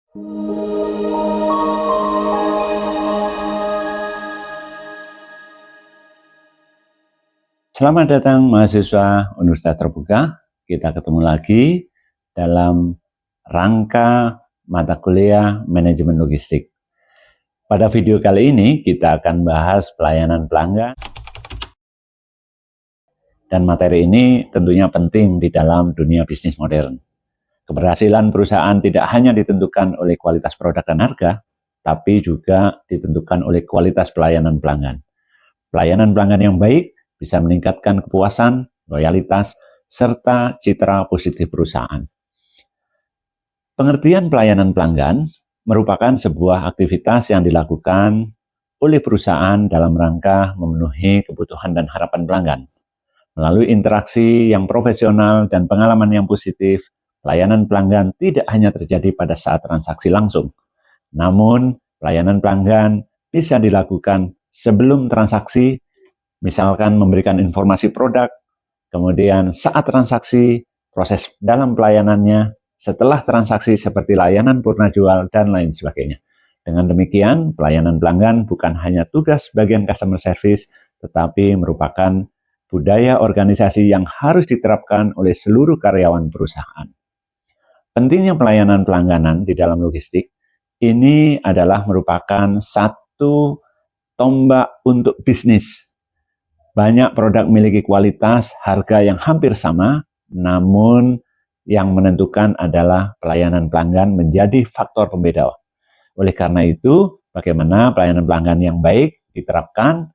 Selamat datang mahasiswa Universitas Terbuka. Kita ketemu lagi dalam rangka mata kuliah manajemen logistik. Pada video kali ini kita akan bahas pelayanan pelanggan. Dan materi ini tentunya penting di dalam dunia bisnis modern. Keberhasilan perusahaan tidak hanya ditentukan oleh kualitas produk dan harga, tapi juga ditentukan oleh kualitas pelayanan pelanggan. Pelayanan pelanggan yang baik bisa meningkatkan kepuasan, loyalitas, serta citra positif perusahaan. Pengertian pelayanan pelanggan merupakan sebuah aktivitas yang dilakukan oleh perusahaan dalam rangka memenuhi kebutuhan dan harapan pelanggan. Melalui interaksi yang profesional dan pengalaman yang positif, pelayanan pelanggan tidak hanya terjadi pada saat transaksi langsung, namun pelayanan pelanggan bisa dilakukan sebelum transaksi, misalkan memberikan informasi produk, kemudian saat transaksi, proses dalam pelayanannya, setelah transaksi seperti layanan purna jual, dan lain sebagainya. Dengan demikian, pelayanan pelanggan bukan hanya tugas bagian customer service, tetapi merupakan budaya organisasi yang harus diterapkan oleh seluruh karyawan perusahaan. Pentingnya pelayanan pelangganan di dalam logistik, ini adalah merupakan satu tombak untuk bisnis. Banyak produk memiliki kualitas, harga yang hampir sama, namun yang menentukan adalah pelayanan pelanggan menjadi faktor pembeda. Oleh karena itu, bagaimana pelayanan pelanggan yang baik diterapkan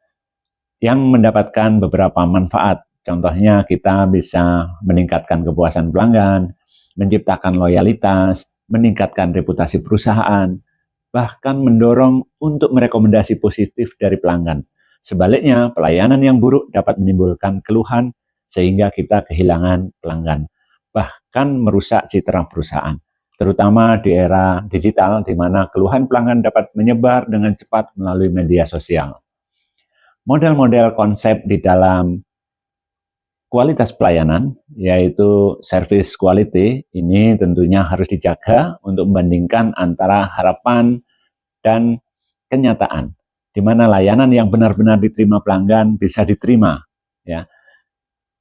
yang mendapatkan beberapa manfaat. Contohnya kita bisa meningkatkan kepuasan pelanggan, menciptakan loyalitas, meningkatkan reputasi perusahaan, bahkan mendorong untuk merekomendasi positif dari pelanggan. Sebaliknya, pelayanan yang buruk dapat menimbulkan keluhan sehingga kita kehilangan pelanggan, bahkan merusak citra perusahaan. Terutama di era digital di mana keluhan pelanggan dapat menyebar dengan cepat melalui media sosial. Model-model konsep di dalam kualitas pelayanan, yaitu service quality, ini tentunya harus dijaga untuk membandingkan antara harapan dan kenyataan, di mana layanan yang benar-benar diterima pelanggan bisa diterima. Ya.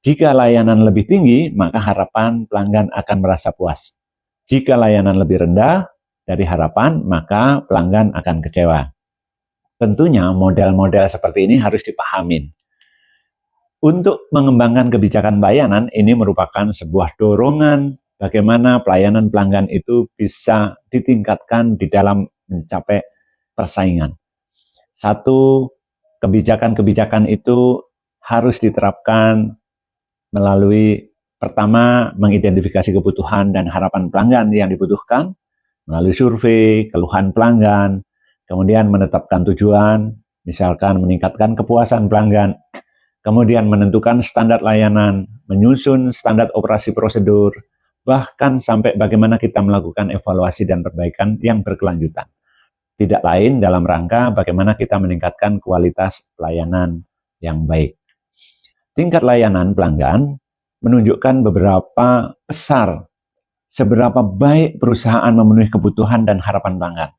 Jika layanan lebih tinggi, maka harapan pelanggan akan merasa puas. Jika layanan lebih rendah dari harapan, maka pelanggan akan kecewa. Tentunya model-model seperti ini harus dipahamin. Untuk mengembangkan kebijakan pelayanan, ini merupakan sebuah dorongan bagaimana pelayanan pelanggan itu bisa ditingkatkan di dalam mencapai persaingan. Satu, kebijakan-kebijakan itu harus diterapkan melalui pertama, mengidentifikasi kebutuhan dan harapan pelanggan yang dibutuhkan, melalui survei, keluhan pelanggan, kemudian menetapkan tujuan, misalkan meningkatkan kepuasan pelanggan, kemudian menentukan standar layanan, menyusun standar operasi prosedur, bahkan sampai bagaimana kita melakukan evaluasi dan perbaikan yang berkelanjutan. Tidak lain dalam rangka bagaimana kita meningkatkan kualitas pelayanan yang baik. Tingkat layanan pelanggan menunjukkan beberapa besar seberapa baik perusahaan memenuhi kebutuhan dan harapan pelanggan.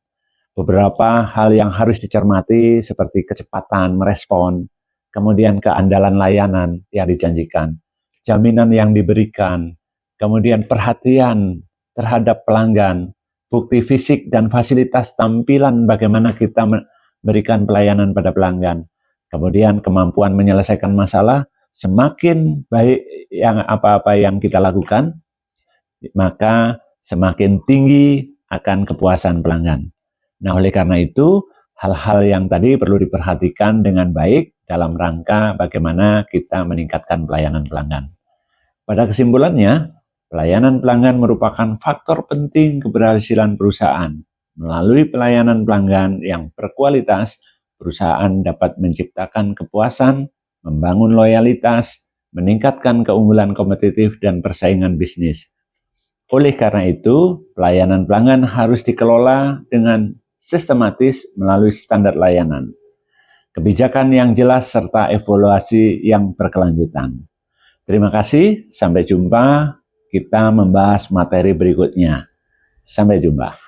Beberapa hal yang harus dicermati seperti kecepatan merespon, kemudian keandalan layanan yang dijanjikan, jaminan yang diberikan, kemudian perhatian terhadap pelanggan, bukti fisik dan fasilitas tampilan bagaimana kita memberikan pelayanan pada pelanggan, kemudian kemampuan menyelesaikan masalah. Semakin baik yang apa-apa yang kita lakukan, maka semakin tinggi akan kepuasan pelanggan. Nah, oleh karena itu, hal-hal yang tadi perlu diperhatikan dengan baik dalam rangka bagaimana kita meningkatkan pelayanan pelanggan. Pada kesimpulannya, pelayanan pelanggan merupakan faktor penting keberhasilan perusahaan. Melalui pelayanan pelanggan yang berkualitas, perusahaan dapat menciptakan kepuasan, membangun loyalitas, meningkatkan keunggulan kompetitif dan persaingan bisnis. Oleh karena itu, pelayanan pelanggan harus dikelola dengan sistematis melalui standar layanan, kebijakan yang jelas, serta evaluasi yang berkelanjutan. Terima kasih, sampai jumpa. Kita membahas materi berikutnya. Sampai jumpa.